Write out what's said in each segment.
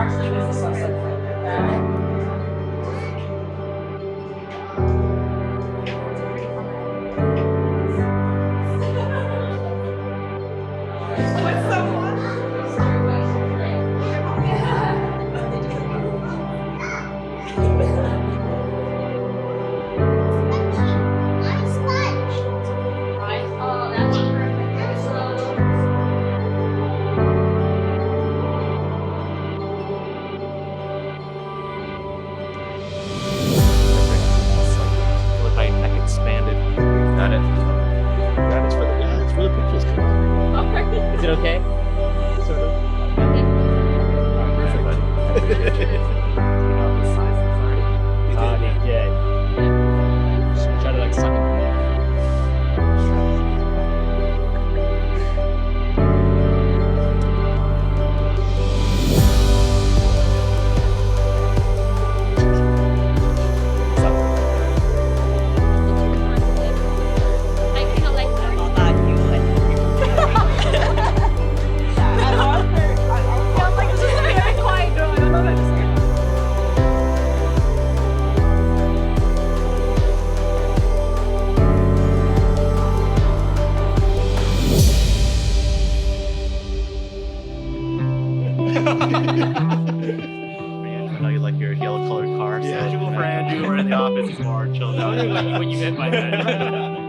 know you like your yellow colored car. So usual for Andrew, we're in the office, he's more chilled out. What you meant by that.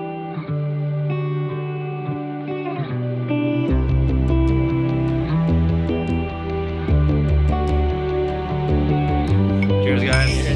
Cheers, guys.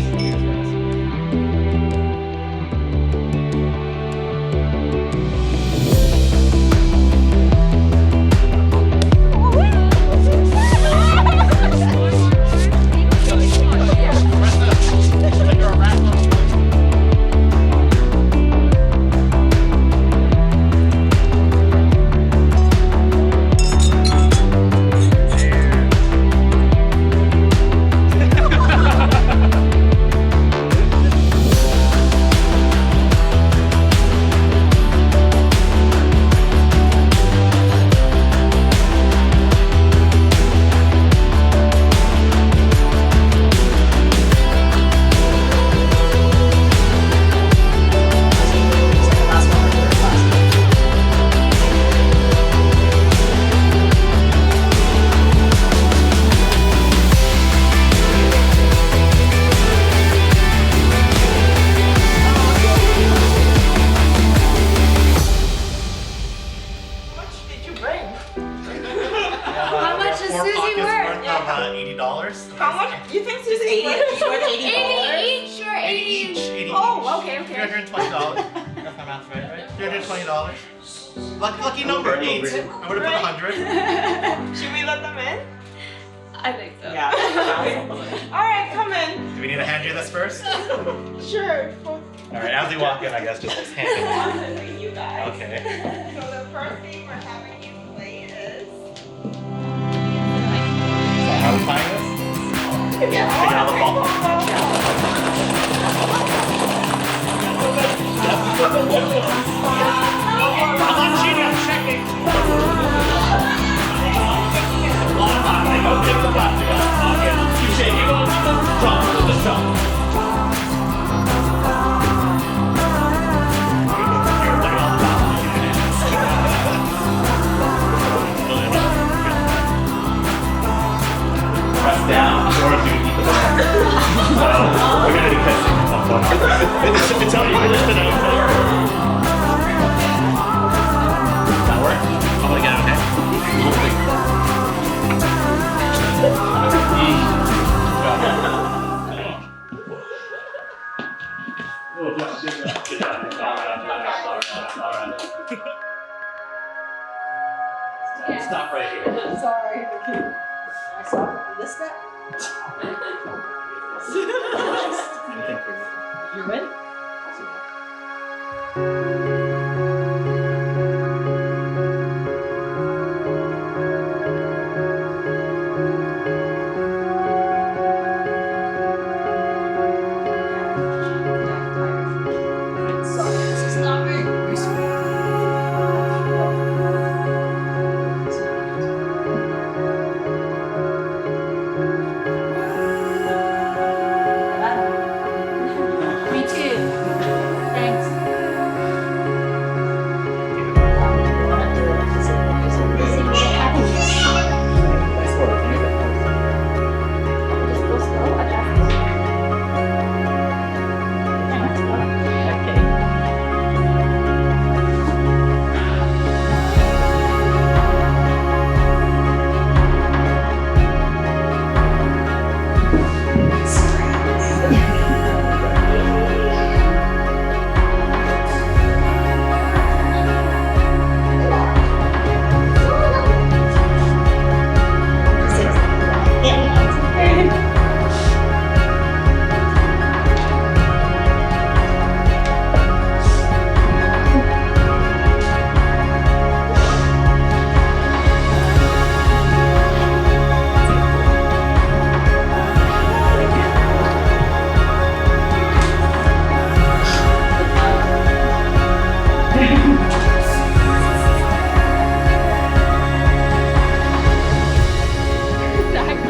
How much is Susie worth? $80. How much? You think Susie is worth $80? 80 each or 80 each. 80 Oh, each. okay. $320. That's my math right? $320. Lucky number, 8. I would have put 100. Should we let them in? I think so. Yeah. Alright, come in. Do we need to hand you this first? Sure. Alright, as we walk in, I guess just hand it. You guys. Okay. So the first thing we're having you play is... So how are we playing this? Take it out of the ball. I'm not cheating, I'm checking. Keep shaking. Jump, just jump. Press down or do you eat the ball? So we're gonna do kissing at some point. It's telling you, it's been out there. That work? I'm gonna get it, okay? Stop right here. Sorry, can I stop this step? Anything for you? You win?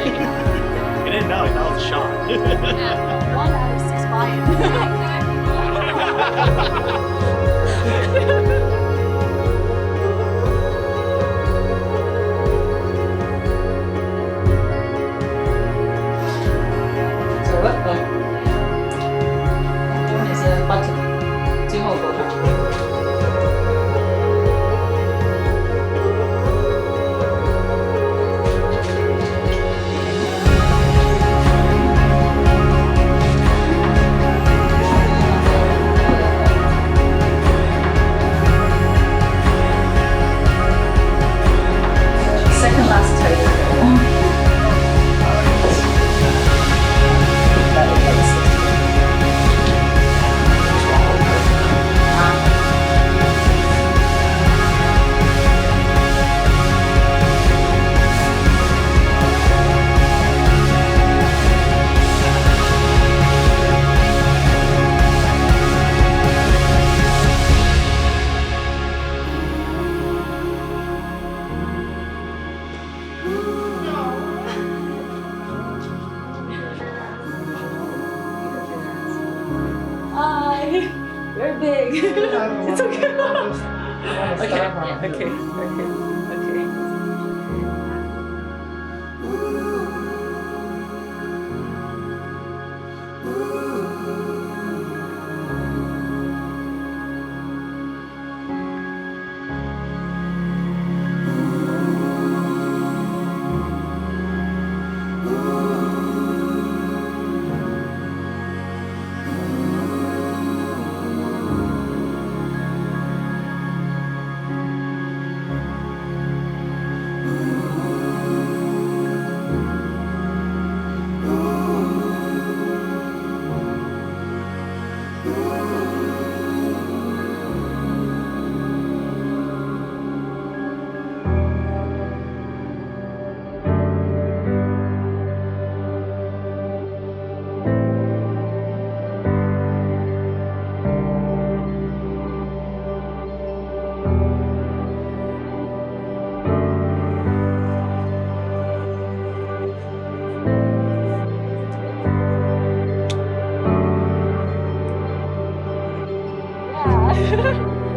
You didn't know, that was a shot. Yeah. 1 out of 6 走了，你是 button， 最后多少？Second last table. Very big. It's okay. Okay.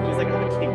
She's like, I'm a king.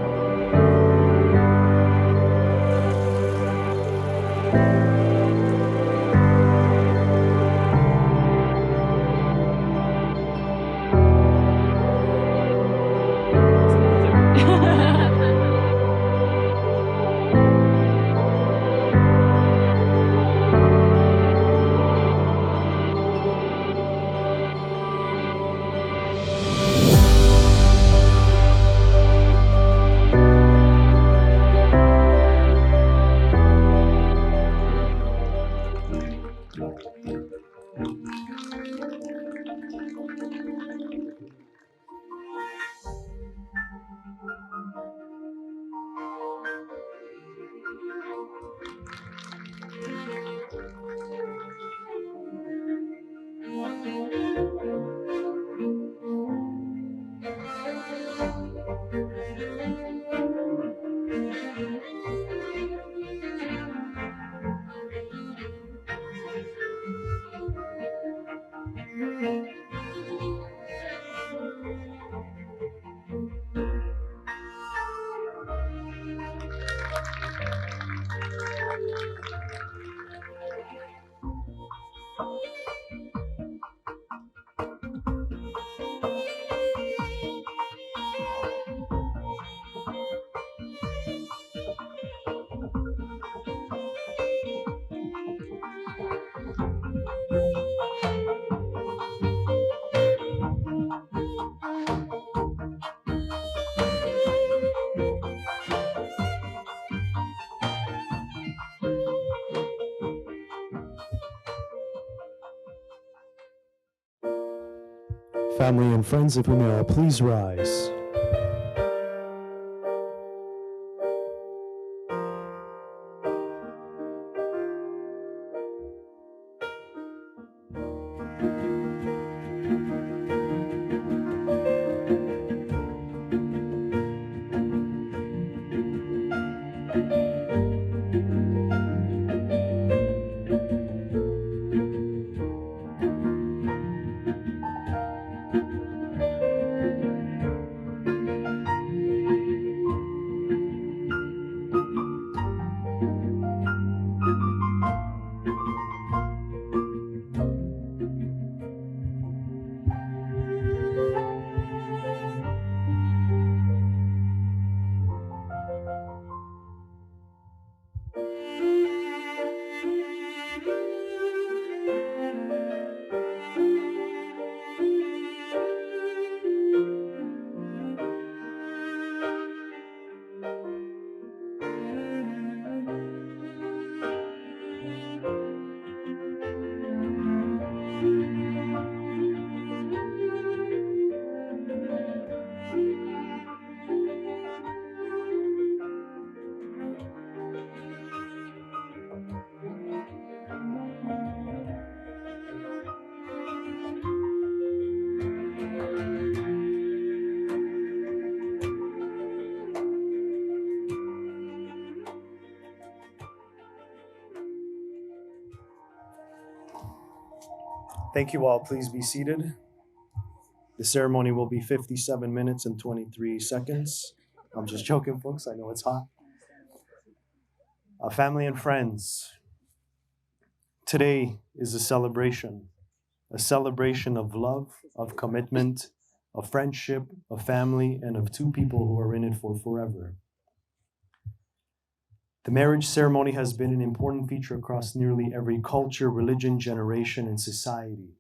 Family and friends, if we may all please rise. Thank you all. Please be seated. The ceremony will be 57 minutes and 23 seconds. I'm just joking, folks. I know it's hot. Family and friends, today is a celebration of love, of commitment, of friendship, of family, and of two people who are in it for forever. The marriage ceremony has been an important feature across nearly every culture, religion, generation, and society.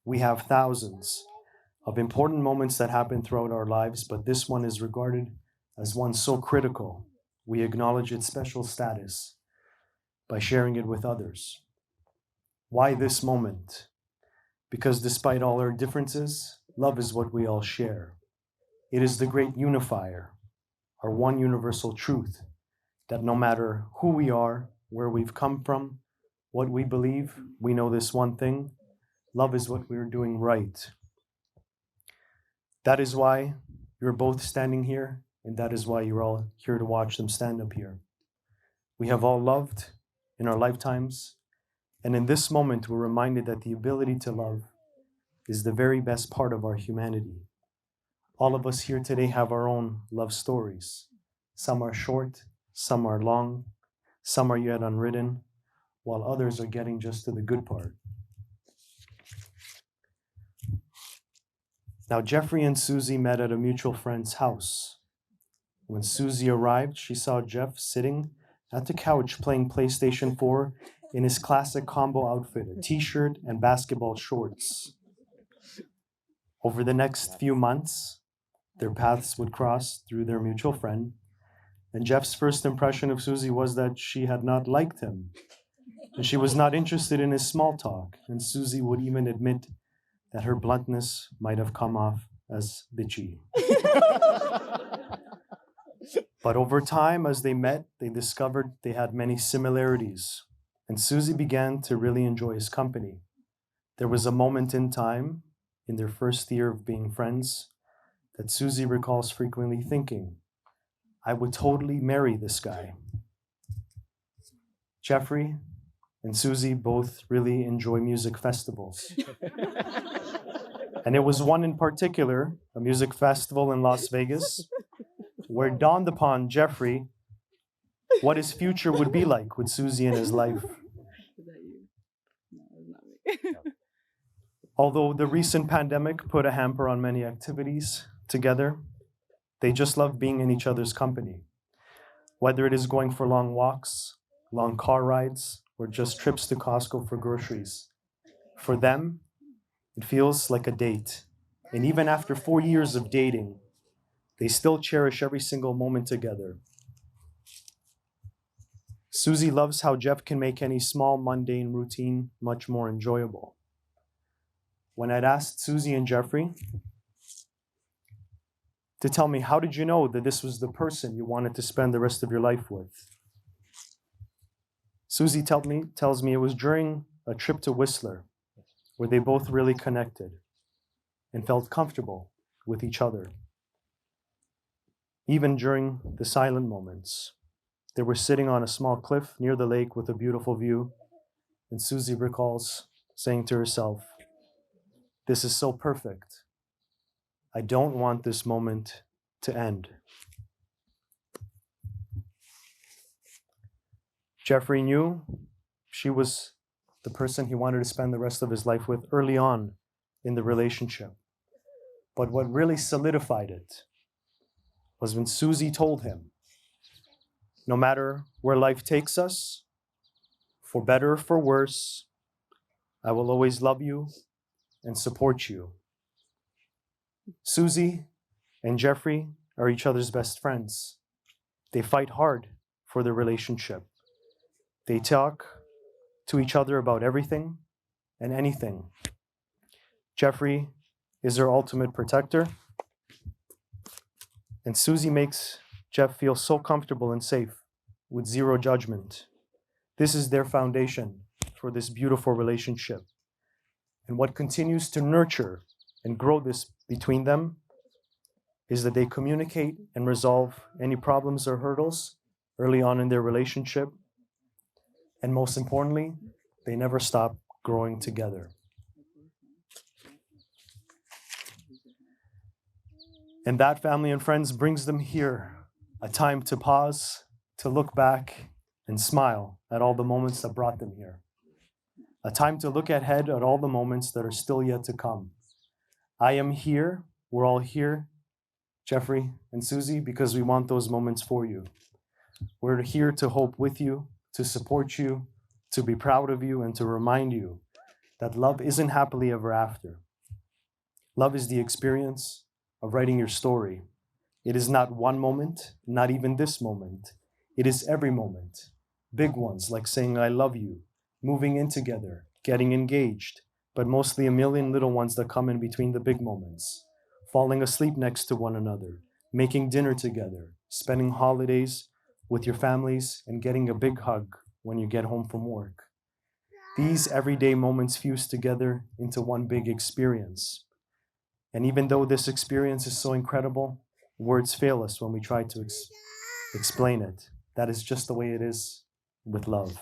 We have thousands of important moments that happen throughout our lives, but this one is regarded as one so critical. We acknowledge its special status by sharing it with others. Why this moment? Because despite all our differences, love is what we all share. It is the great unifier, our one universal truth, that no matter who we are, where we've come from, what we believe, we know this one thing: love is what we're doing right. That is why you're both standing here, and that is why you're all here to watch them stand up here. We have all loved in our lifetimes, and in this moment, we're reminded that the ability to love is the very best part of our humanity. All of us here today have our own love stories. Some are short, some are long, some are yet unwritten, while others are getting just to the good part. Now, Jeffrey and Susie met at a mutual friend's house. When Susie arrived, she saw Jeff sitting at the couch playing PlayStation 4 in his classic combo outfit, a t-shirt and basketball shorts. Over the next few months, their paths would cross through their mutual friend, and Jeff's first impression of Susie was that she had not liked him, and she was not interested in his small talk, and Susie would even admit that her bluntness might have come off as bitchy. But over time, as they met, they discovered they had many similarities, and Susie began to really enjoy his company. There was a moment in time, in their first year of being friends, that Susie recalls frequently thinking, I would totally marry this guy. Jeffrey and Susie both really enjoy music festivals. And it was one in particular, a music festival in Las Vegas, where it dawned upon Jeffrey what his future would be like with Susie in his life. Is that you? No, it's not me. Although the recent pandemic put a hamper on many activities together, they just love being in each other's company. Whether it is going for long walks, long car rides, or just trips to Costco for groceries. For them, it feels like a date. And even after 4 years of dating, they still cherish every single moment together. Susie loves how Jeff can make any small, mundane routine much more enjoyable. When I'd asked Susie and Jeffrey to tell me, how did you know that this was the person you wanted to spend the rest of your life with? Susie tells me it was during a trip to Whistler, where they both really connected and felt comfortable with each other. Even during the silent moments, they were sitting on a small cliff near the lake with a beautiful view, and Susie recalls saying to herself, this is so perfect. I don't want this moment to end. Jeffrey knew she was the person he wanted to spend the rest of his life with early on in the relationship. But what really solidified it was when Susie told him, no matter where life takes us, for better or for worse, I will always love you and support you. Susie and Jeffrey are each other's best friends. They fight hard for their relationship. They talk to each other about everything and anything. Jeffrey is their ultimate protector, and Susie makes Jeff feel so comfortable and safe with zero judgment. This is their foundation for this beautiful relationship. And what continues to nurture and grow this between them is that they communicate and resolve any problems or hurdles early on in their relationship. And most importantly, they never stop growing together. And that, family and friends, brings them here, a time to pause, to look back and smile at all the moments that brought them here. A time to look ahead at all the moments that are still yet to come. I am here, we're all here, Jeffrey and Susie, because we want those moments for you. We're here to hope with you, to support you, to be proud of you, and to remind you that love isn't happily ever after. Love is the experience of writing your story. It is not one moment, not even this moment. It is every moment. Big ones like saying I love you, moving in together, getting engaged, but mostly a million little ones that come in between the big moments. Falling asleep next to one another, making dinner together, spending holidays with your families, and getting a big hug when you get home from work. These everyday moments fuse together into one big experience. And even though this experience is so incredible, words fail us when we try to explain it. That is just the way it is with love.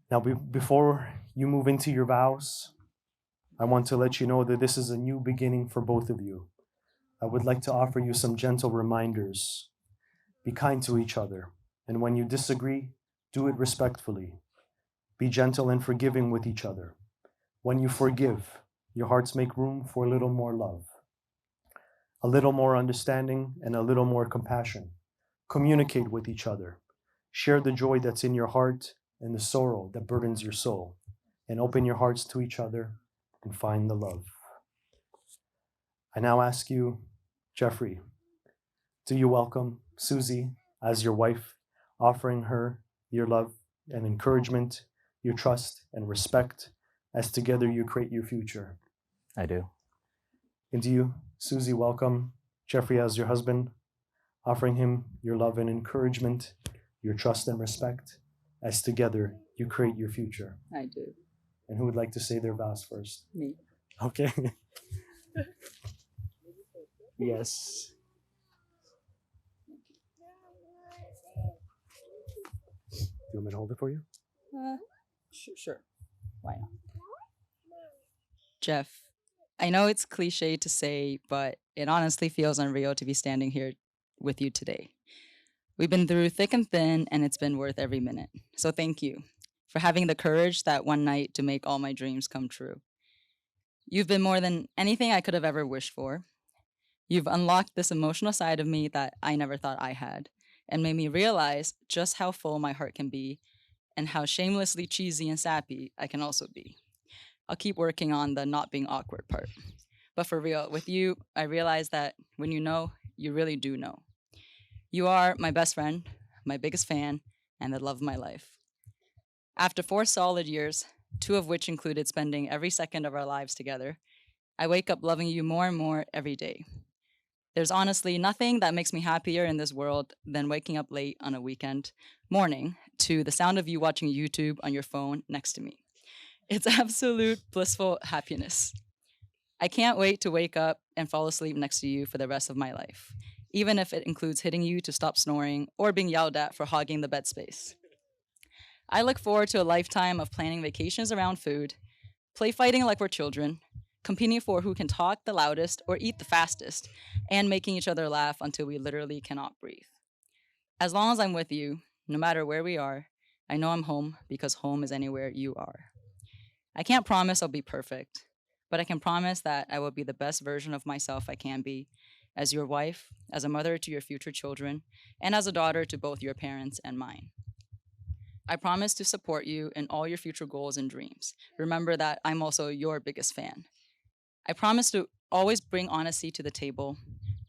Now, before you move into your vows, I want to let you know that this is a new beginning for both of you. I would like to offer you some gentle reminders. Be kind to each other, and when you disagree, do it respectfully. Be gentle and forgiving with each other. When you forgive, your hearts make room for a little more love, a little more understanding, and a little more compassion. Communicate with each other. Share the joy that's in your heart and the sorrow that burdens your soul, and open your hearts to each other and find the love. I now ask you, Jeffrey, do you welcome Susie as your wife, offering her your love and encouragement, your trust and respect, as together you create your future? I do. And do you, Susie, welcome Jeffrey as your husband, offering him your love and encouragement, your trust and respect, as together you create your future? I do. And who would like to say their vows first? Me. Okay. Yes. Do you want me to hold it for you? Sure. Why not? Jeff, I know it's cliche to say, but it honestly feels unreal to be standing here with you today. We've been through thick and thin, and it's been worth every minute. So thank you for having the courage that one night to make all my dreams come true. You've been more than anything I could have ever wished for. You've unlocked this emotional side of me that I never thought I had, and made me realize just how full my heart can be and how shamelessly cheesy and sappy I can also be. I'll keep working on the not being awkward part. But for real, with you, I realize that when you know, you really do know. You are my best friend, my biggest fan, and the love of my life. After 4 solid years, 2 of which included spending every second of our lives together, I wake up loving you more and more every day. There's honestly nothing that makes me happier in this world than waking up late on a weekend morning to the sound of you watching YouTube on your phone next to me. It's absolute blissful happiness. I can't wait to wake up and fall asleep next to you for the rest of my life, even if it includes hitting you to stop snoring or being yelled at for hogging the bed space. I look forward to a lifetime of planning vacations around food, play fighting like we're children, competing for who can talk the loudest or eat the fastest, and making each other laugh until we literally cannot breathe. As long as I'm with you, no matter where we are, I know I'm home because home is anywhere you are. I can't promise I'll be perfect, but I can promise that I will be the best version of myself I can be, as your wife, as a mother to your future children, and as a daughter to both your parents and mine. I promise to support you in all your future goals and dreams. Remember that I'm also your biggest fan. I promise to always bring honesty to the table,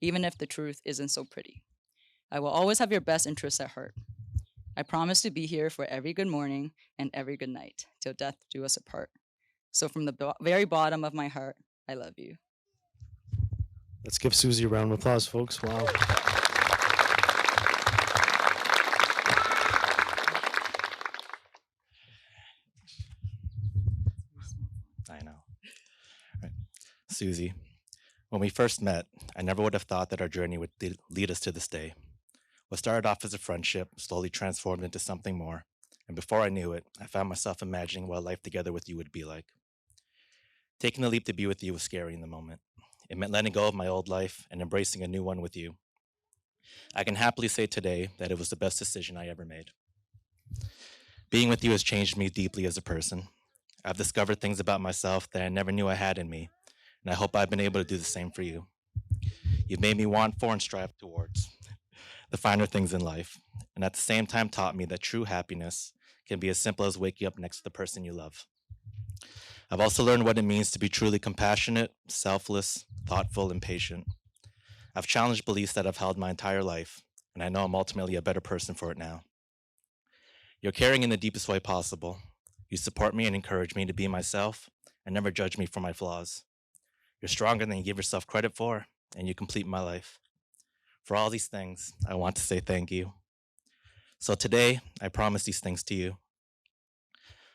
even if the truth isn't so pretty. I will always have your best interests at heart. I promise to be here for every good morning and every good night, till death do us apart. So from the very bottom of my heart, I love you. Let's give Susie a round of applause, folks. Wow. I know. Right. Susie, when we first met, I never would have thought that our journey would lead us to this day. What started off as a friendship slowly transformed into something more, and before I knew it, I found myself imagining what life together with you would be like. Taking the leap to be with you was scary in the moment. It meant letting go of my old life and embracing a new one with you. I can happily say today that it was the best decision I ever made. Being with you has changed me deeply as a person. I've discovered things about myself that I never knew I had in me, and I hope I've been able to do the same for you. You've made me want for and strive towards the finer things in life, and at the same time taught me that true happiness can be as simple as waking up next to the person you love. I've also learned what it means to be truly compassionate, selfless, thoughtful, and patient. I've challenged beliefs that I've held my entire life, and I know I'm ultimately a better person for it now. You're caring in the deepest way possible. You support me and encourage me to be myself and never judge me for my flaws. You're stronger than you give yourself credit for, and you complete my life. For all these things, I want to say thank you. So today, I promise these things to you.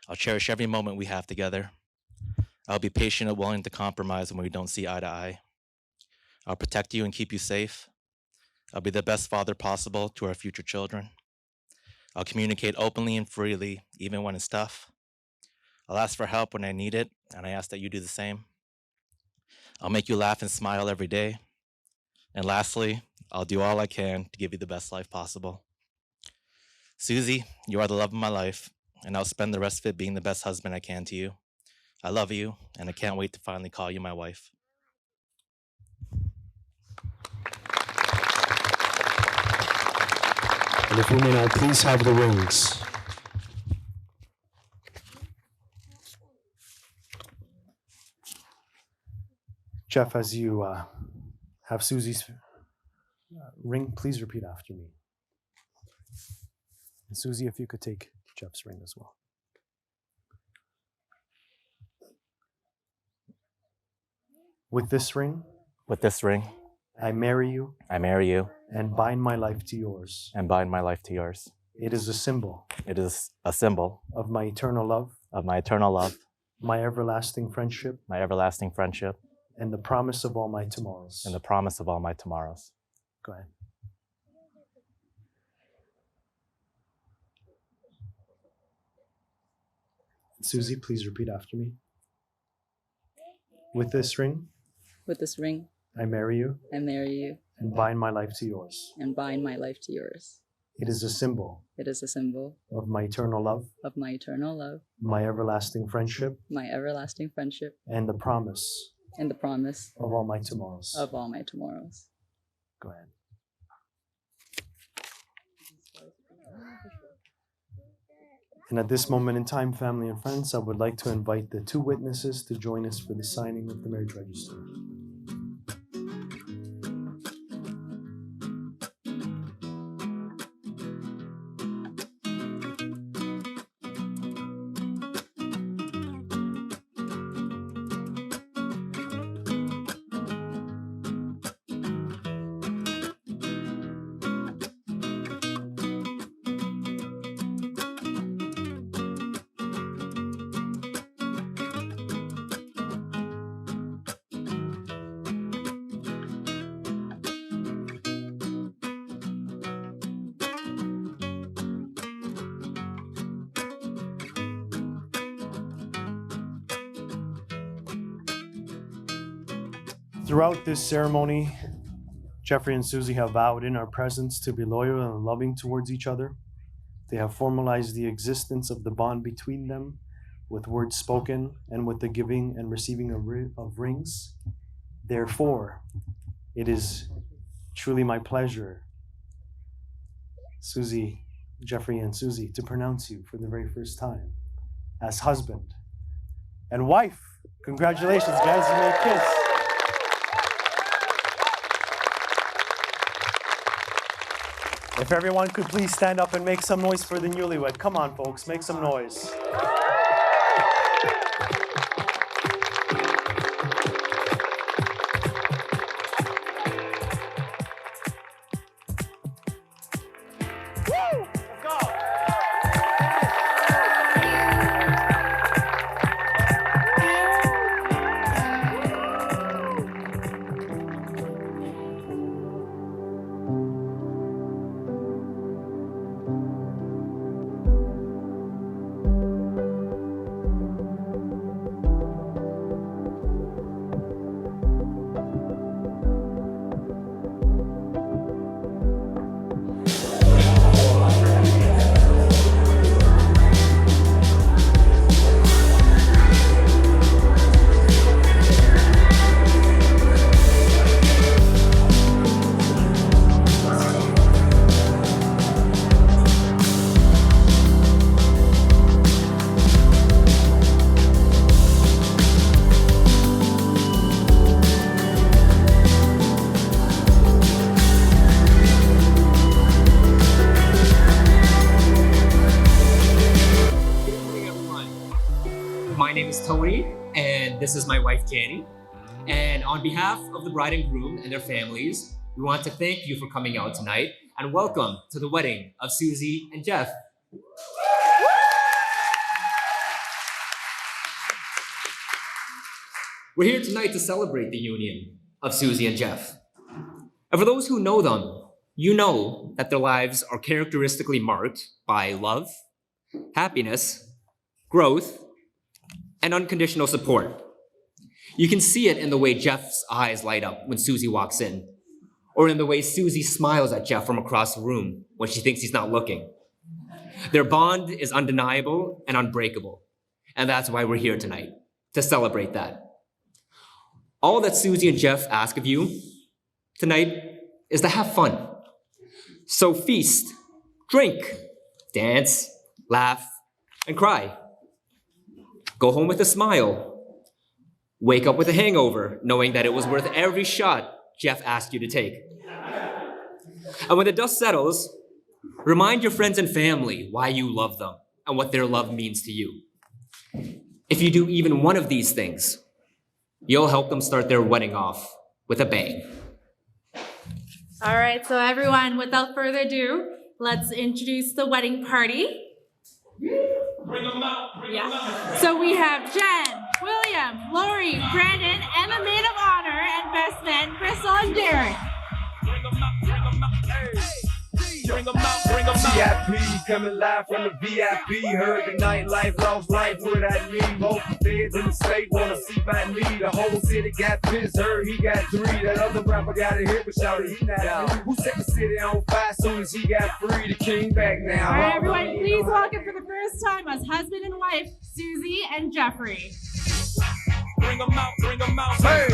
I'll cherish every moment we have together. I'll be patient and willing to compromise when we don't see eye to eye. I'll protect you and keep you safe. I'll be the best father possible to our future children. I'll communicate openly and freely, even when it's tough. I'll ask for help when I need it, and I ask that you do the same. I'll make you laugh and smile every day. And lastly, I'll do all I can to give you the best life possible. Susie, you are the love of my life, and I'll spend the rest of it being the best husband I can to you. I love you, and I can't wait to finally call you my wife. And if we may now please have the rings. Jeff, as you have Susie's ring, please repeat after me. And Susie, if you could take Jeff's ring as well. With this ring, I marry you and bind my life to yours. It is a symbol of my eternal love, my everlasting friendship, and the promise of all my tomorrows. Go ahead. Susie, please repeat after me. With this ring, I marry you and bind my life to yours. It is a symbol of my eternal love, my everlasting friendship, and the promise of all my tomorrows. Go ahead. And at this moment in time, family and friends, I would like to invite the two witnesses to join us for the signing of the marriage register. Throughout this ceremony, Jeffrey and Susie have vowed in our presence to be loyal and loving towards each other. They have formalized the existence of the bond between them with words spoken and with the giving and receiving of rings. Therefore, it is truly my pleasure, Susie, Jeffrey and Susie, to pronounce you for the very first time as husband and wife. Congratulations, guys. You may kiss. If everyone could please stand up and make some noise for the newlywed. Come on, folks, make some noise. my name is Tony, and this is my wife, Jenny. And on behalf of the bride and groom and their families, we want to thank you for coming out tonight and welcome to the wedding of Susie and Jeff. We're here tonight to celebrate the union of Susie and Jeff. And for those who know them, you know that their lives are characteristically marked by love, happiness, growth, and unconditional support. You can see it in the way Jeff's eyes light up when Susie walks in, or in the way Susie smiles at Jeff from across the room when she thinks he's not looking. Their bond is undeniable and unbreakable, and that's why we're here tonight, to celebrate that. All that Susie and Jeff ask of you tonight is to have fun. So feast, drink, dance, laugh, and cry. Go home with a smile. Wake up with a hangover, knowing that it was worth every shot Jeff asked you to take. And when the dust settles, remind your friends and family why you love them and what their love means to you. If you do even one of these things, you'll help them start their wedding off with a bang. All right, so everyone, without further ado, let's introduce the wedding party. Bring them out, bring them out. So we have Jen, William, Lori, Brandon, and the maid of honor and best men, Crystal and Derek. Bring them out, bring them out. Hey. Bring them out, bring them out. VIP coming live from the VIP. Heard the nightlife, lost life, what I need. Both the feds in the state wanna see by me. The whole city got pissed, heard he got 3. That other rapper got a hit, but shouted he not out. Who set the city on fire soon as he got free? The king back now. All right, everyone, please welcome for the first time as husband and wife, Susie and Jeffrey. Bring them out, bring them out. Hey.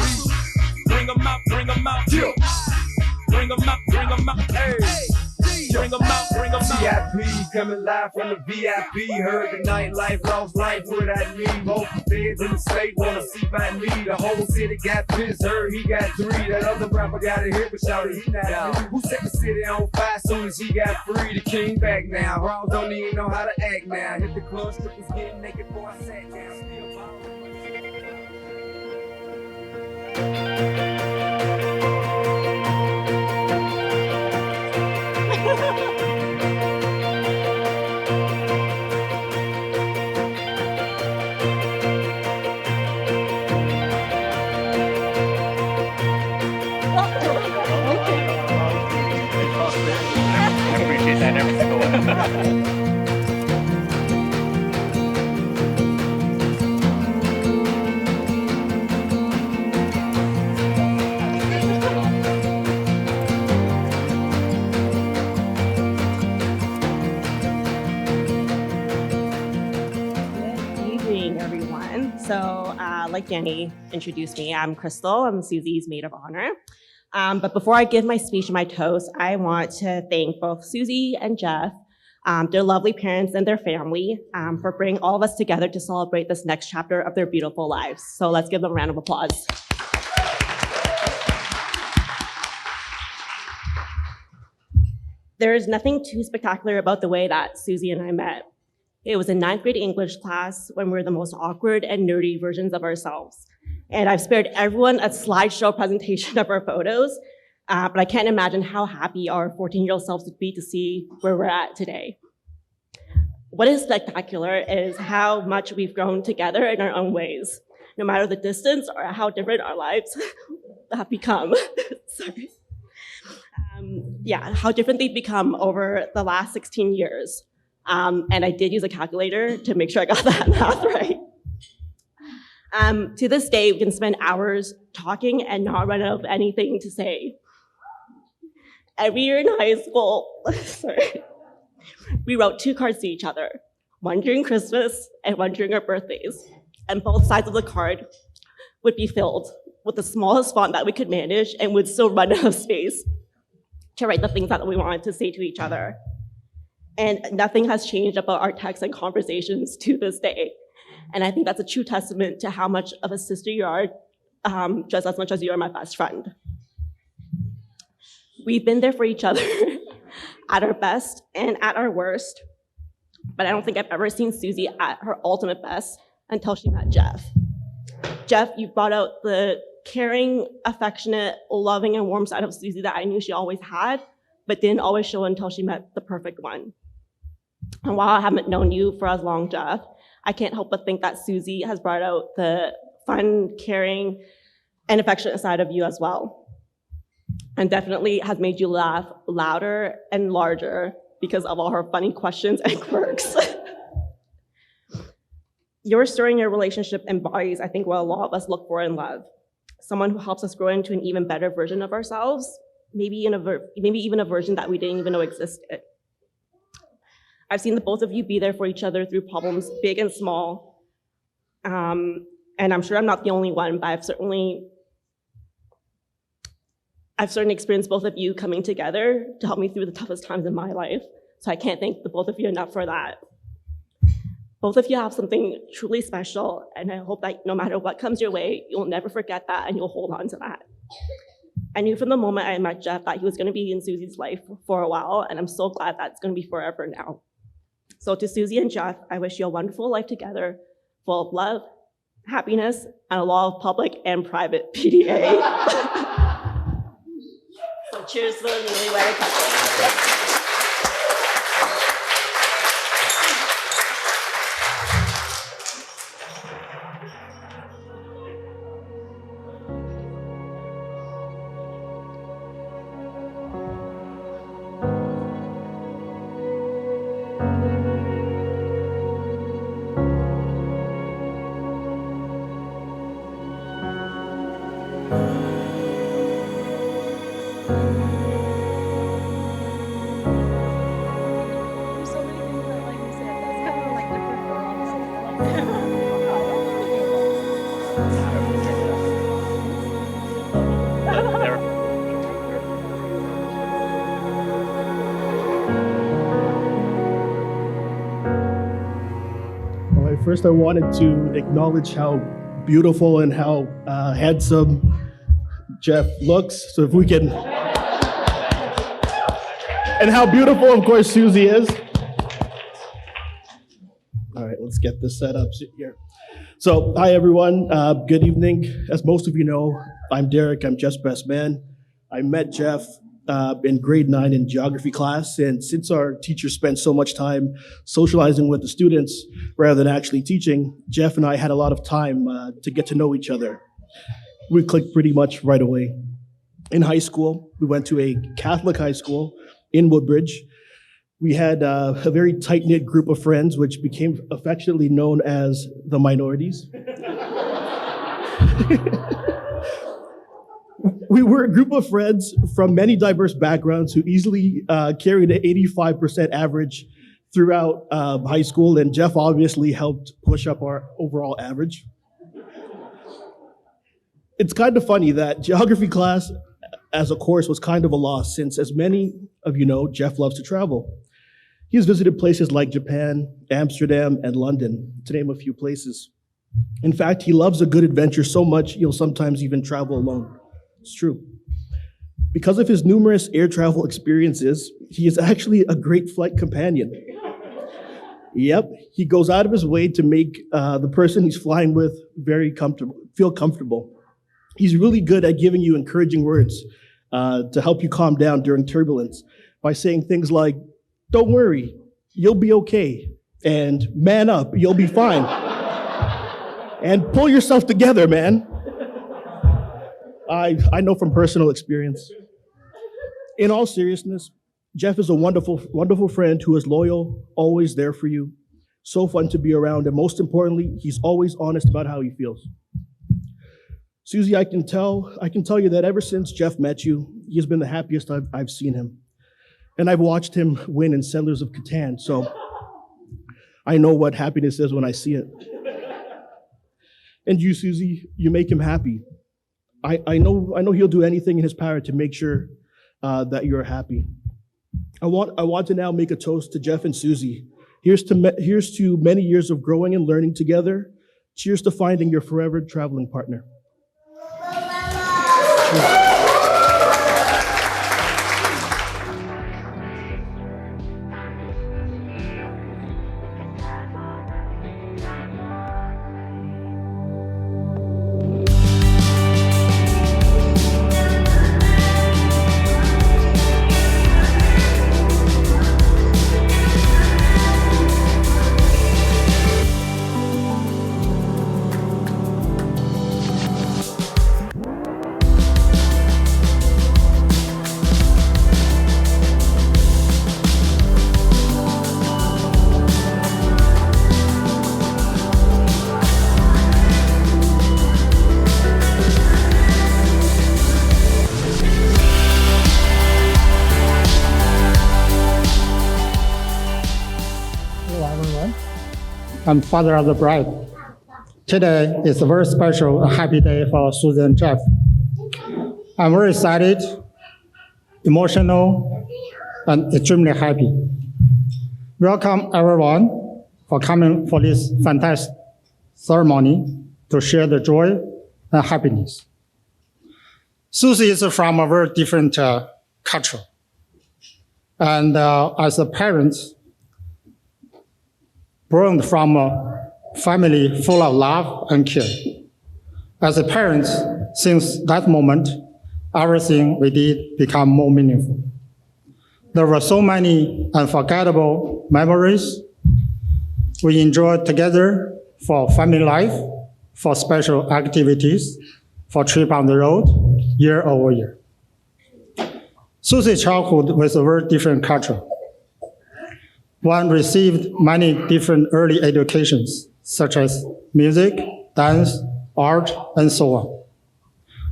Bring them out, bring them out. Yeah. Bring them out, bring them out. Hey. Bring them out, bring them out. VIP coming live from the VIP. Heard the nightlife, lost life, what I need. Both the feds in the state wanna see by me. The whole city got pissed, heard he got 3. That other rapper got a hit, but shouted he not out. Who set the city on fire soon as he got free? The king back now. Raws don't even know how to act now. Hit the club, strippers getting naked before I sat down. Still I appreciate that every single one. So, like Jenny introduced me, I'm Crystal. I'm Susie's maid of honor. But before I give my speech and my toast, I want to thank both Susie and Jeff, their lovely parents and their family, for bringing all of us together to celebrate this next chapter of their beautiful lives. So let's give them a round of applause. There is nothing too spectacular about the way that Susie and I met. It was a 9th grade English class when we were the most awkward and nerdy versions of ourselves. And I've spared everyone a slideshow presentation of our photos, but I can't imagine how happy our 14-year-old selves would be to see where we're at today. What is spectacular is how much we've grown together in our own ways, no matter the distance or how different our lives have become. Sorry. How different they've become over the last 16 years. And I did use a calculator to make sure I got that math right. To this day, we can spend hours talking and not run out of anything to say. Every year in high school, we wrote 2 cards to each other, one during Christmas and one during our birthdays. And both sides of the card would be filled with the smallest font that we could manage and would still run out of space to write the things that we wanted to say to each other. And nothing has changed about our texts and conversations to this day. And I think that's a true testament to how much of a sister you are, just as much as you are my best friend. We've been there for each other at our best and at our worst, but I don't think I've ever seen Susie at her ultimate best until she met Jeff. Jeff, you brought out the caring, affectionate, loving, and warm side of Susie that I knew she always had, but didn't always show until she met the perfect one. And while I haven't known you for as long, Jeff, I can't help but think that Susie has brought out the fun, caring, and affectionate side of you as well. And definitely has made you laugh louder and larger because of all her funny questions and quirks. Your story in your relationship embodies, I think, what a lot of us look for in love. Someone who helps us grow into an even better version of ourselves, maybe even a version that we didn't even know existed. I've seen the both of you be there for each other through problems big and small. And I'm sure I'm not the only one, but I've certainly experienced both of you coming together to help me through the toughest times in my life. So I can't thank the both of you enough for that. Both of you have something truly special, and I hope that no matter what comes your way, you'll never forget that and you'll hold on to that. I knew from the moment I met Jeff that he was going to be in Susie's life for a while, and I'm so glad that's going to be forever now. So to Susie and Jeff, I wish you a wonderful life together, full of love, happiness, and a lot of public and private PDA. So cheers to the newlywed couple. First, I wanted to acknowledge how beautiful and how handsome Jeff looks. So if we can, and how beautiful, of course, Susie is. All right, let's get this set up here. So, hi everyone, good evening. As most of you know, I'm Derek, I'm Jeff's best man. I met Jeff in grade 9 in geography class, and since our teacher spent so much time socializing with the students rather than actually teaching, Jeff and I had a lot of time to get to know each other. We clicked pretty much right away. In high school, we went to a Catholic high school in Woodbridge. We had a very tight-knit group of friends, which became affectionately known as the minorities. We were a group of friends from many diverse backgrounds who easily carried an 85% average throughout high school, and Jeff obviously helped push up our overall average. It's kind of funny that geography class as a course was kind of a loss, since as many of you know, Jeff loves to travel. He has visited places like Japan, Amsterdam, and London, to name a few places. In fact, he loves a good adventure so much he'll sometimes even travel alone. It's true. Because of his numerous air travel experiences, he is actually a great flight companion. Yep, he goes out of his way to make the person he's flying with feel comfortable. He's really good at giving you encouraging words to help you calm down during turbulence by saying things like, "Don't worry, you'll be okay," and "Man up, you'll be fine," and "Pull yourself together, man." I know from personal experience. In all seriousness, Jeff is a wonderful, wonderful friend who is loyal, always there for you, so fun to be around, and most importantly, he's always honest about how he feels. Susie, I can tell you that ever since Jeff met you, he has been the happiest I've seen him. And I've watched him win in Settlers of Catan, so I know what happiness is when I see it. And you, Susie, you make him happy. I know he'll do anything in his power to make sure that you're happy. I want to now make a toast to Jeff and Susie. Here's to many years of growing and learning together. Cheers to finding your forever traveling partner. everyone. I'm father of the bride. Today is a very special, a happy day for Susie and Jeff. I'm very excited, emotional, and extremely happy. Welcome everyone for coming for this fantastic ceremony to share the joy and happiness. Susie is from a very different culture. And as a parent, born from a family full of love and care. As a parent, since that moment, everything we did became more meaningful. There were so many unforgettable memories we enjoyed together for family life, for special activities, for trip on the road, year over year. Susie's childhood was a very different culture. One received many different early educations, such as music, dance, art, and so on.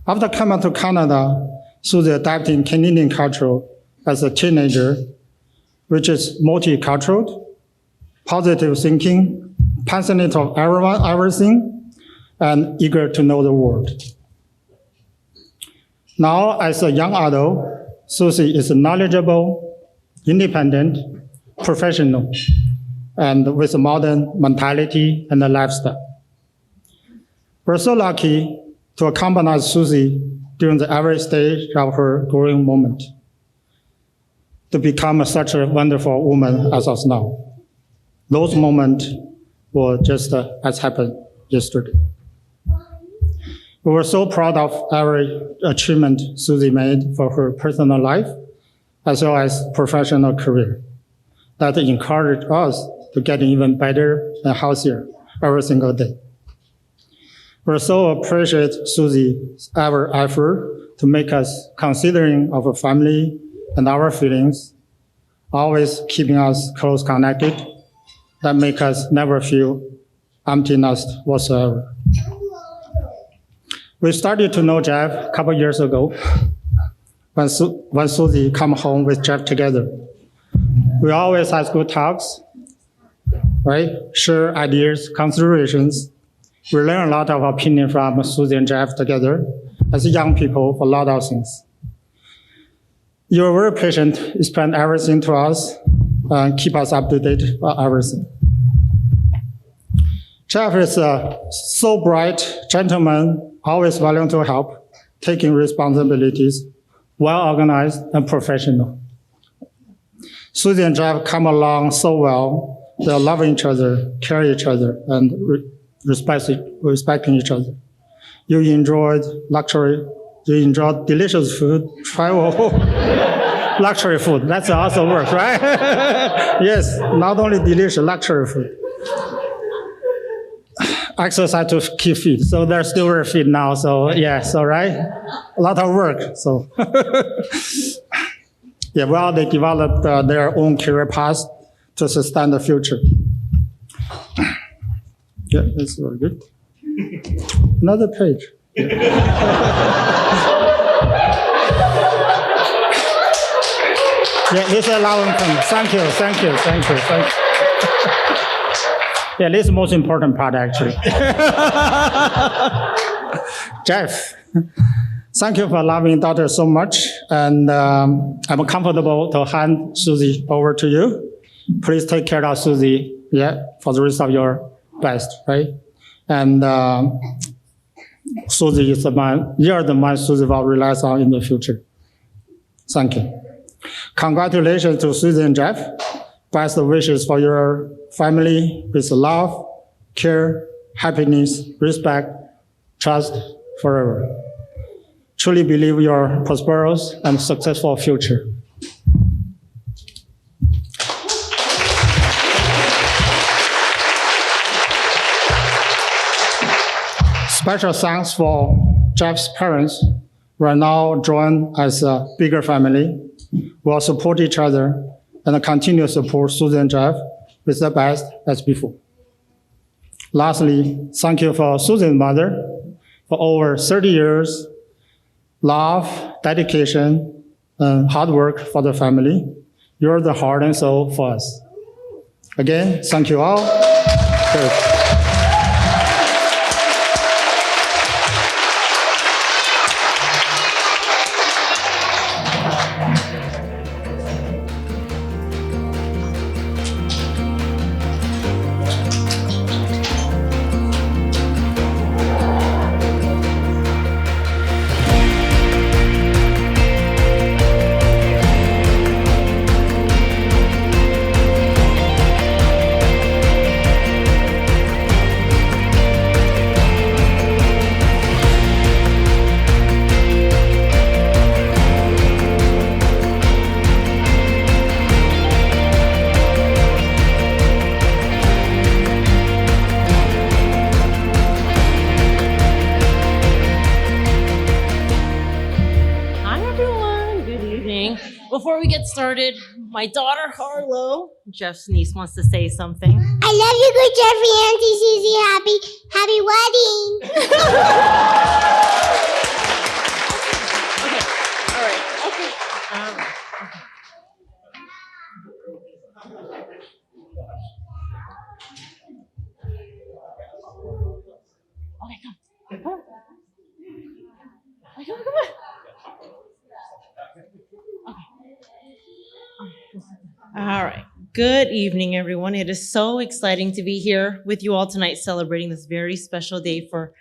After coming to Canada, Susie adapted Canadian culture as a teenager, which is multicultural, positive thinking, passionate of everyone, everything, and eager to know the world. Now, as a young adult, Susie is knowledgeable, independent, professional, and with a modern mentality and a lifestyle. We're so lucky to accompany Susie during the every stage of her growing moment, to become such a wonderful woman as us now. Those moments were just as happened yesterday. We were so proud of every achievement Susie made for her personal life, as well as professional career. That encouraged us to get even better and healthier every single day. We so appreciate Susie's effort to make us considering of our family and our feelings, always keeping us close connected, that make us never feel emptiness whatsoever. We started to know Jeff a couple years ago when Susie come home with Jeff together. We always have good talks, right? Share ideas, considerations. We learn a lot of opinion from Susie and Jeff together as young people for a lot of things. You're very patient, explain everything to us, and keep us up to date on everything. Jeff is a so bright gentleman, always willing to help, taking responsibilities, well-organized and professional. Susie and Jeff come along so well. They love each other, care each other, and respecting each other. You enjoyed luxury, you enjoyed delicious food, travel, luxury food. That's also work, right? Yes, not only delicious, luxury food. Exercise to keep fit, so they're still very fit now. So yeah, so right, a lot of work. So yeah, well, they developed their own career path to sustain the future. Yeah, that's very good. Another page. Yeah, this is allowing them. Thank you. Yeah, this is the most important part, actually. Jeff, thank you for loving daughter so much. And I'm comfortable to hand Susie over to you. Please take care of Susie, yeah, for the rest of your best, right? And Susie is the man, you're the man Susie will rely on in the future. Thank you. Congratulations to Susie and Jeff. Best wishes for your family with love, care, happiness, respect, trust forever. Truly believe your prosperous and successful future. Special thanks for Jeff's parents, who are now joined as a bigger family. We'll support each other and continue to support Susie and Jeff with the best as before. Lastly, thank you for Susie's mother for over 30 years, love, dedication, and hard work for the family. You're the heart and soul for us. Again, thank you all. Good. Before we get started, my daughter Harlow, Jeff's niece, wants to say something. I love you, good Jeffrey, Auntie Susie. Happy wedding. All right. Okay. Come on. Come on. All right. Good evening, everyone. It is so exciting to be here with you all tonight celebrating this very special day for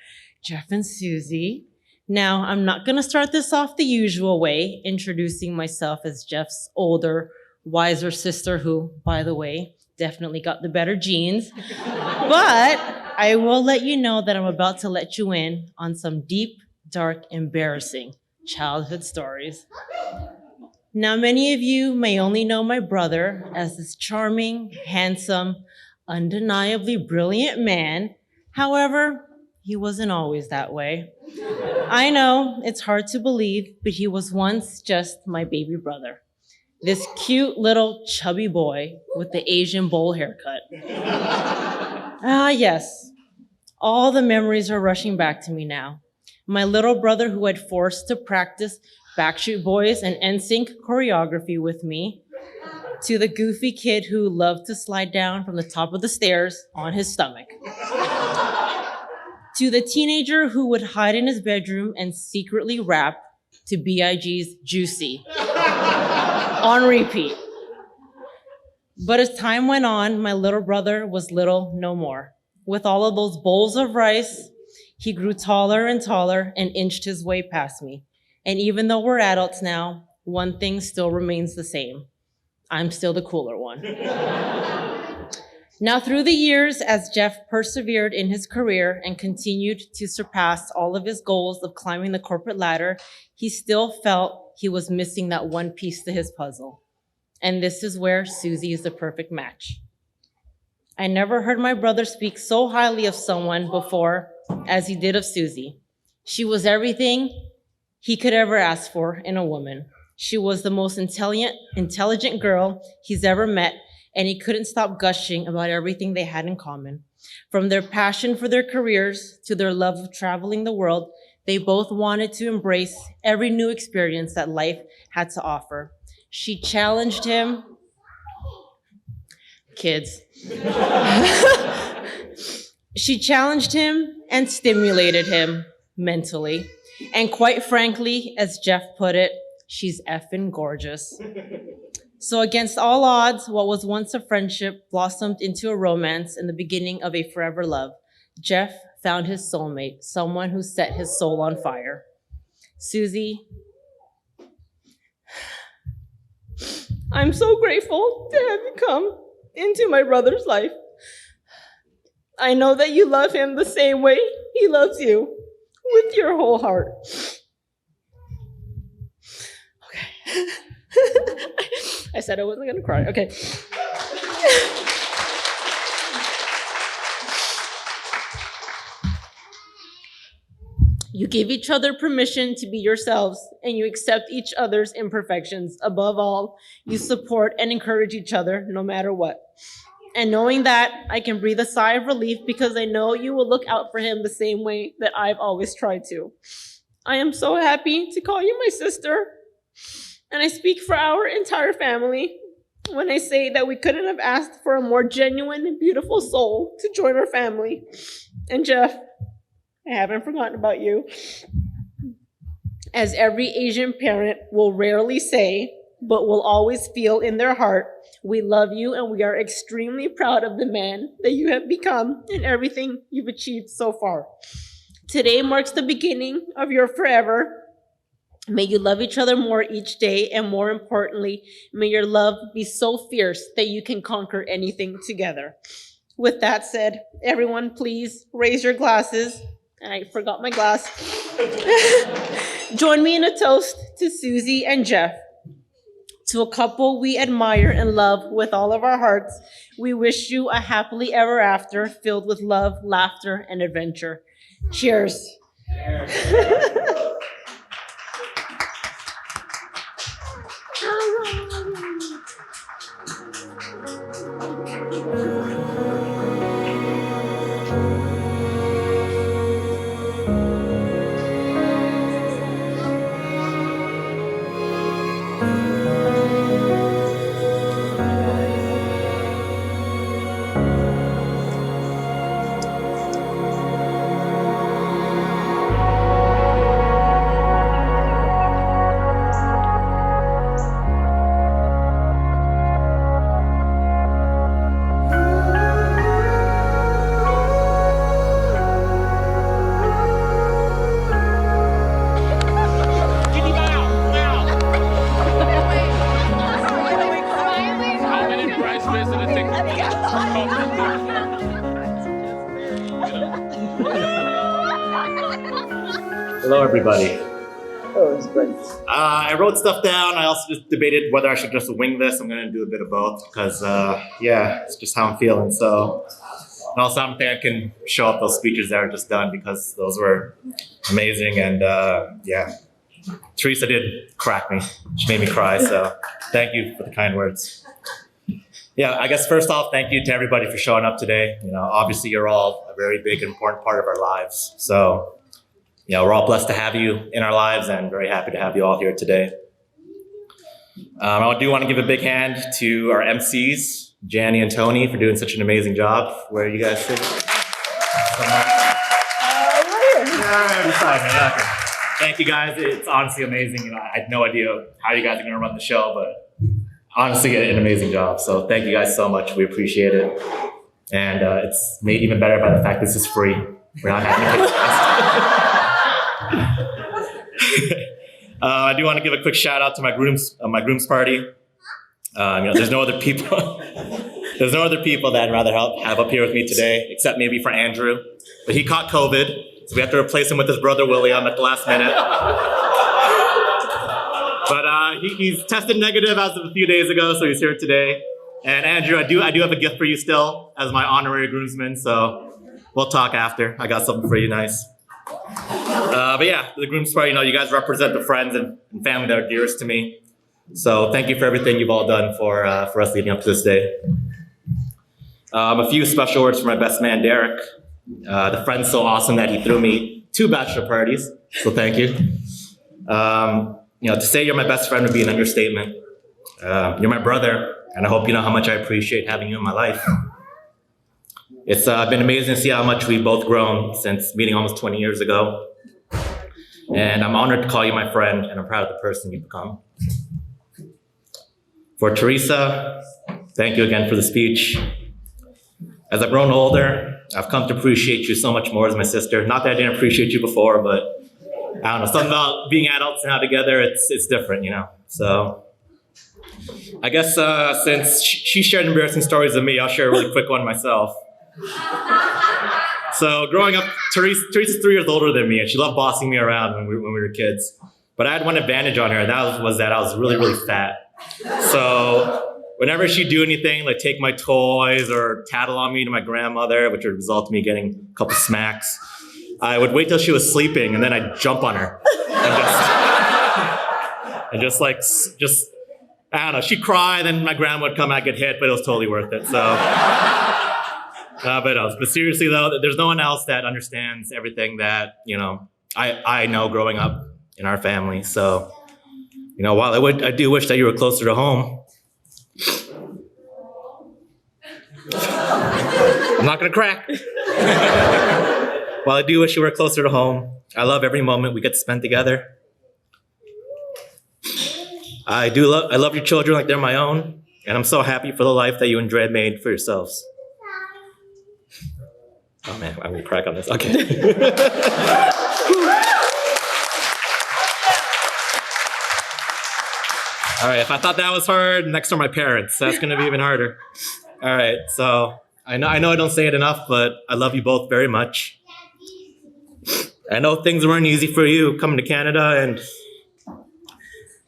Jeff and Susie. Now, I'm not going to start this off the usual way, introducing myself as Jeff's older, wiser sister who, by the way, definitely got the better genes. But I will let you know that I'm about to let you in on some deep, dark, embarrassing childhood stories. Now, many of you may only know my brother as this charming, handsome, undeniably brilliant man. However, he wasn't always that way. I know it's hard to believe, but he was once just my baby brother. This cute little chubby boy with the Asian bowl haircut. Ah, yes. All the memories are rushing back to me now. My little brother who had forced to practice Backstreet Boys and NSYNC choreography with me, to the goofy kid who loved to slide down from the top of the stairs on his stomach, to the teenager who would hide in his bedroom and secretly rap to B.I.G.'s Juicy on repeat. But as time went on, my little brother was little no more. With all of those bowls of rice, he grew taller and taller and inched his way past me. And even though we're adults now, one thing still remains the same. I'm still the cooler one. Now, through the years, as Jeff persevered in his career and continued to surpass all of his goals of climbing the corporate ladder, he still felt he was missing that one piece to his puzzle. And this is where Susie is the perfect match. I never heard my brother speak so highly of someone before as he did of Susie. She was everything he could ever ask for in a woman. She was the most intelligent girl he's ever met, and he couldn't stop gushing about everything they had in common. From their passion for their careers to their love of traveling the world, they both wanted to embrace every new experience that life had to offer. She challenged him. Kids. She challenged him and stimulated him mentally. And quite frankly, as Jeff put it, she's effing gorgeous. So against all odds, what was once a friendship blossomed into a romance and the beginning of a forever love. Jeff found his soulmate, someone who set his soul on fire. Susie, I'm so grateful to have you come into my brother's life. I know that you love him the same way he loves you, with your whole heart. Okay. I said I wasn't gonna cry. Okay. You give each other permission to be yourselves, and you accept each other's imperfections. Above all, you support and encourage each other no matter what. And knowing that, I can breathe a sigh of relief because I know you will look out for him the same way that I've always tried to. I am so happy to call you my sister, and I speak for our entire family when I say that we couldn't have asked for a more genuine and beautiful soul to join our family. And Jeff, I haven't forgotten about you. As every Asian parent will rarely say, but will always feel in their heart, we love you and we are extremely proud of the man that you have become and everything you've achieved so far. Today marks the beginning of your forever. May you love each other more each day, and more importantly, may your love be so fierce that you can conquer anything together. With that said, everyone please raise your glasses. I forgot my glass. Join me in a toast to Susie and Jeff. To a couple we admire and love with all of our hearts, we wish you a happily ever after filled with love, laughter, and adventure. Cheers. Hello, everybody. Oh, it's great. I wrote stuff down. I also just debated whether I should just wing this. I'm going to do a bit of both because, yeah, it's just how I'm feeling. So, and also I don't think I can show up those speeches that are just done because those were amazing. And yeah, Teresa did crack me. She made me cry. So thank you for the kind words. Yeah, I guess first off, thank you to everybody for showing up today. You know, obviously you're all a very big and important part of our lives. So, you know, we're all blessed to have you in our lives and very happy to have you all here today. I do want to give a big hand to our MCs, Janny and Tony, for doing such an amazing job. Where are you guys sitting? Thank you guys. It's honestly amazing. You know, I had no idea how you guys are going to run the show, but honestly, an amazing job. So thank you guys so much. We appreciate it. And it's made even better by the fact this is free. We're not having to pay. I do want to give a quick shout out to my groom's party. You know, there's no other people. There's no other people that I'd rather have up here with me today, except maybe for Andrew. But he caught COVID, so we have to replace him with his brother William at the last minute. But he's tested negative as of a few days ago, so he's here today. And Andrew, I do have a gift for you still as my honorary groomsman, so we'll talk after. I got something for you nice. But yeah, the groom's party, you know, you guys represent the friends and family that are dearest to me. So thank you for everything you've all done for us leading up to this day. A few special words for my best man, Derek. The friend's so awesome that he threw me 2 bachelor parties, so thank you. You know, to say you're my best friend would be an understatement. You're my brother, and I hope you know how much I appreciate having you in my life. It's been amazing to see how much we've both grown since meeting almost 20 years ago. And I'm honored to call you my friend, and I'm proud of the person you've become. For Teresa, thank you again for the speech. As I've grown older, I've come to appreciate you so much more as my sister. Not that I didn't appreciate you before, but I don't know, something about being adults now together, it's different, you know? So I guess since she shared embarrassing stories of me, I'll share a really quick one myself. So growing up, Teresa's 3 years older than me, and she loved bossing me around when we were kids. But I had one advantage on her, and that was that I was really, really fat. So whenever she'd do anything, like take my toys or tattle on me to my grandmother, which would result in me getting a couple smacks, I would wait till she was sleeping, and then I'd jump on her. And just I don't know, she'd cry, then my grandma would come, I'd get hit, but it was totally worth it, so. But seriously though, there's no one else that understands everything that, you know, I know growing up in our family. So, you know, while I do wish that you were closer to home, I'm not gonna crack. While I do wish you were closer to home, I love every moment we get to spend together. I love your children like they're my own, and I'm so happy for the life that you and Dred made for yourselves. Oh man, I'm gonna crack on this. Okay. All right, if I thought that was hard, next are my parents. That's gonna be even harder. All right, so I know I don't say it enough, but I love you both very much. I know things weren't easy for you coming to Canada and,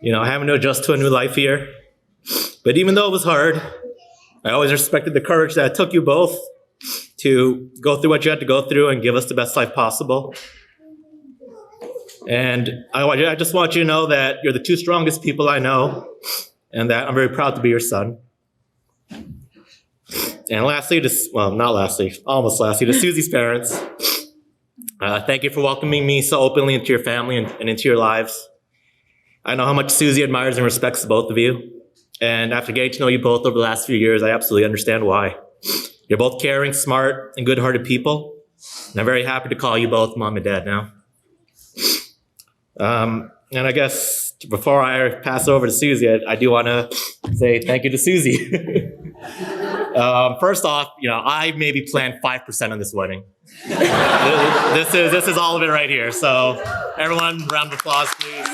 having to adjust to a new life here. But even though it was hard, I always respected the courage that it took you both to go through what you had to go through and give us the best life possible. And I just want you to know that you're the two strongest people I know, and that I'm very proud to be your son. And lastly, almost lastly, to Susie's parents, thank you for welcoming me so openly into your family and into your lives. I know how much Susie admires and respects both of you. And after getting to know you both over the last few years, I absolutely understand why. You're both caring, smart, and good-hearted people. And I'm very happy to call you both Mom and Dad now. And I guess before I pass over to Susie, I do want to say thank you to Susie. First off, I maybe planned 5% on this wedding. This is all of it right here. So everyone, round of applause, please.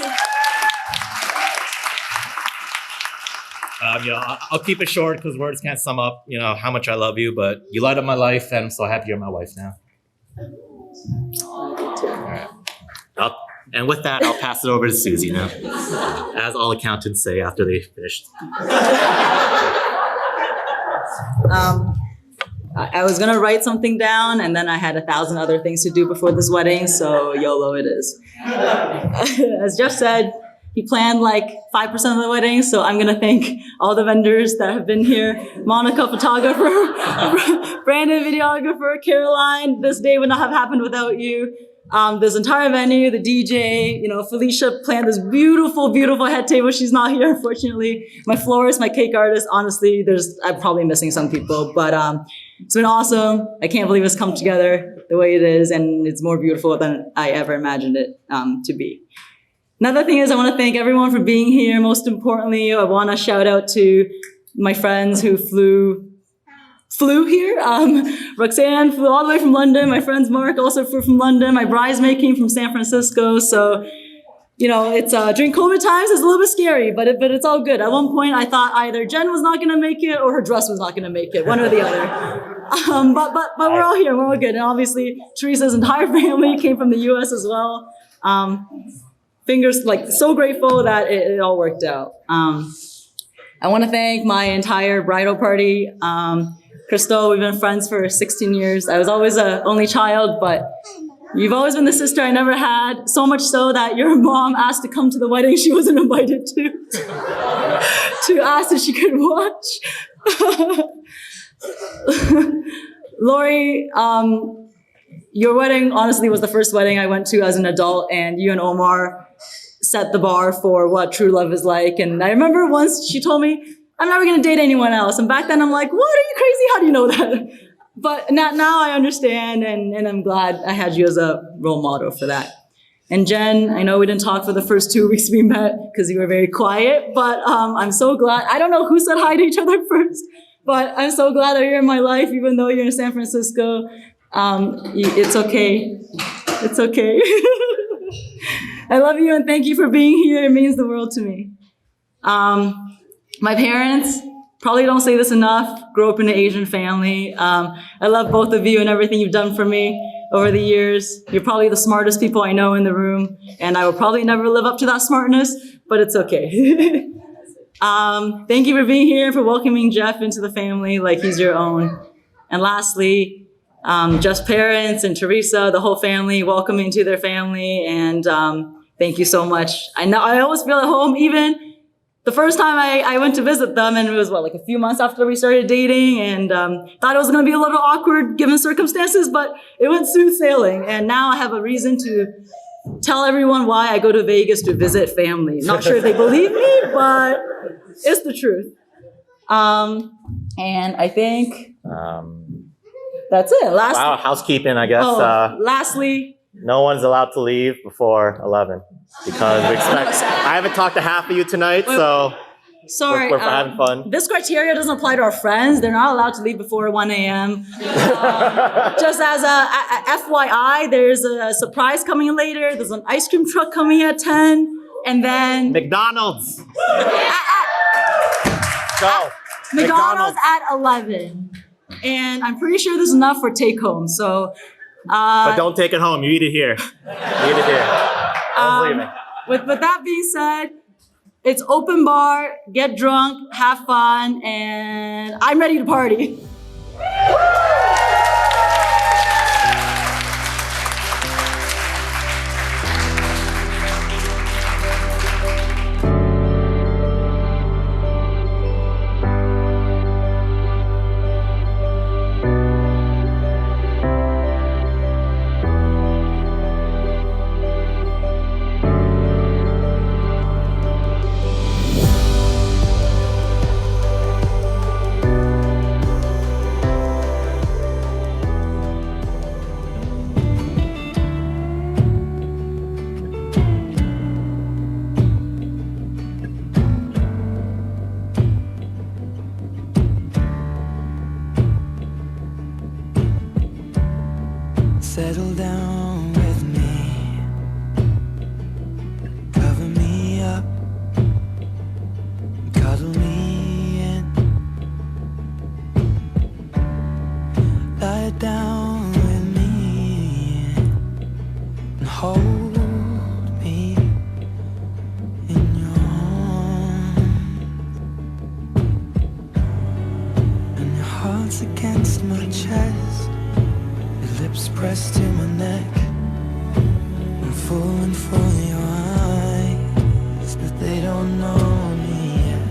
I'll keep it short because words can't sum up, how much I love you, but you light up my life and I'm so happy you're my wife now. All right. And with that, I'll pass it over to Susie now, as all accountants say after they finished. I was gonna write something down and then I had 1,000 other things to do before this wedding, so YOLO it is. As Jeff said, he planned like 5% of the wedding, so I'm gonna thank all the vendors that have been here. Monica, photographer, Brandon, videographer, Caroline, this day would not have happened without you. This entire venue, the DJ, Felicia planned this beautiful, beautiful head table. She's not here, unfortunately. My florist, my cake artist, honestly, I'm probably missing some people, but it's been awesome. I can't believe it's come together the way it is, and it's more beautiful than I ever imagined it to be. Another thing is I want to thank everyone for being here. Most importantly, I want to shout out to my friends who flew here. Roxanne flew all the way from London. My friends Mark also flew from London. My bridesmaid came from San Francisco. So, it's during COVID times, it's a little bit scary, but it's all good. At one point, I thought either Jen was not going to make it or her dress was not going to make it, one or the other. But we're all here. We're all good. And obviously, Teresa's entire family came from the U.S. as well. So grateful that it all worked out. I want to thank my entire bridal party. Crystal, we've been friends for 16 years. I was always an only child, but you've always been the sister I never had, so much so that your mom asked to come to the wedding she wasn't invited to ask if she could watch. Lori, your wedding honestly was the first wedding I went to as an adult, and you and Omar set the bar for what true love is like. And I remember once she told me, I'm never gonna date anyone else. And back then I'm like, what, are you crazy? How do you know that? But now I understand, and I'm glad I had you as a role model for that. And Jen, I know we didn't talk for the first 2 weeks we met because you were very quiet, but I'm so glad. I don't know who said hi to each other first, but I'm so glad that you're in my life, even though you're in San Francisco. It's okay. It's okay. I love you and thank you for being here. It means the world to me. My parents, probably don't say this enough, grew up in an Asian family. I love both of you and everything you've done for me over the years. You're probably the smartest people I know in the room, and I will probably never live up to that smartness, but it's okay. Thank you for being here, for welcoming Jeff into the family like he's your own. And lastly, Jeff's parents and Teresa, the whole family, welcome me into their family, and thank you so much. I know I always feel at home, even the first time I went to visit them, and it was like a few months after we started dating, and thought it was gonna be a little awkward given circumstances, but it went smooth sailing. And now I have a reason to tell everyone why I go to Vegas to visit family. Not sure if they believe me, but it's the truth. And I think That's it. Last. Wow, housekeeping, I guess. Lastly. No one's allowed to leave before 11 because we expect. I haven't talked to half of you tonight, so Sorry, we're having fun. This criteria doesn't apply to our friends. They're not allowed to leave before 1 a.m. Just as a FYI, there's a surprise coming in later. There's an ice cream truck coming at 10, and then McDonald's. Go. McDonald's at 11, and I'm pretty sure this is enough for take home. So. But don't take it home. You eat it here. You eat it here. I was leaving. With that being said, it's open bar, get drunk, have fun, and I'm ready to party. Settle down with me, cover me up, cuddle me in, lie down with me and hold me in your arms, and your heart's against my chest. Lips pressed to my neck, I'm falling for your eyes, but they don't know me yet.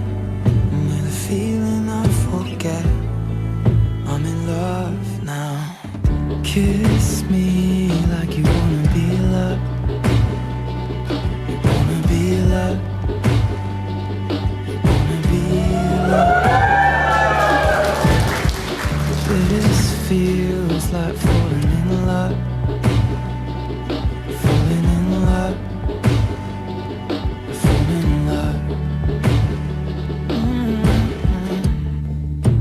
And with a feeling I forget, I'm in love now. Kiss me like you wanna be loved. You wanna be loved. You wanna be loved. This feels like falling in love, falling in love, falling in love.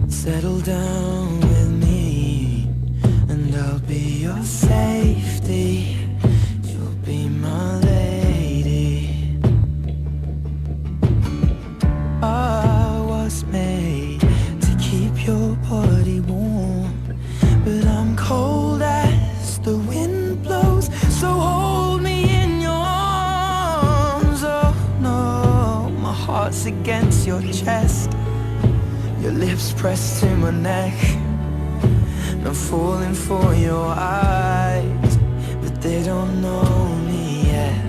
Settle down with me, and I'll be your safety. You'll be my lady. I was made to keep your body warm, but I'm cold as the wind blows, so hold me in your arms. Oh no, my heart's against your chest, your lips pressed to my neck, and I'm falling for your eyes, but they don't know me yet.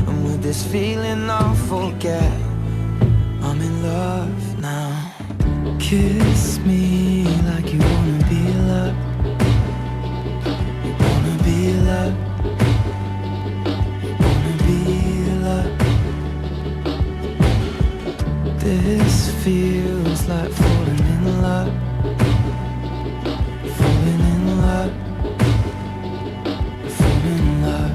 And with this feeling I'll forget, I'm in love now. Kiss me like you wanna be loved. You wanna be loved. You wanna be loved. This feels like falling in love. Falling in love. Falling in love.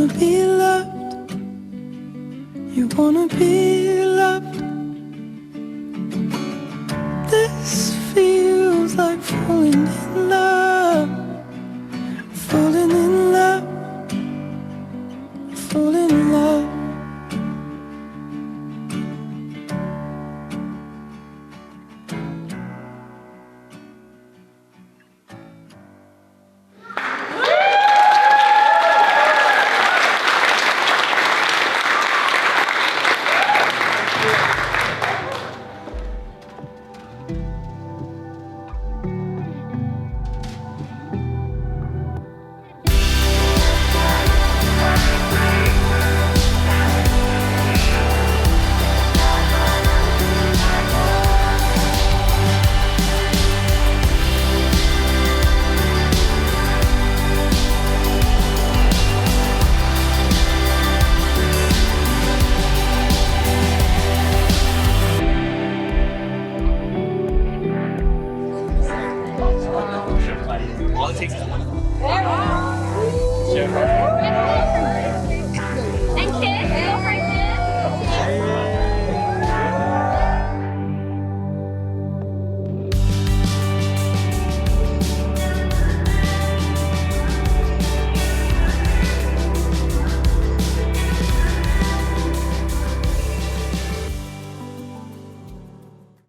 wanna be loved. You wanna be loved. This feels like falling in love. Falling in love. Falling in love. All it takes is one. Sure.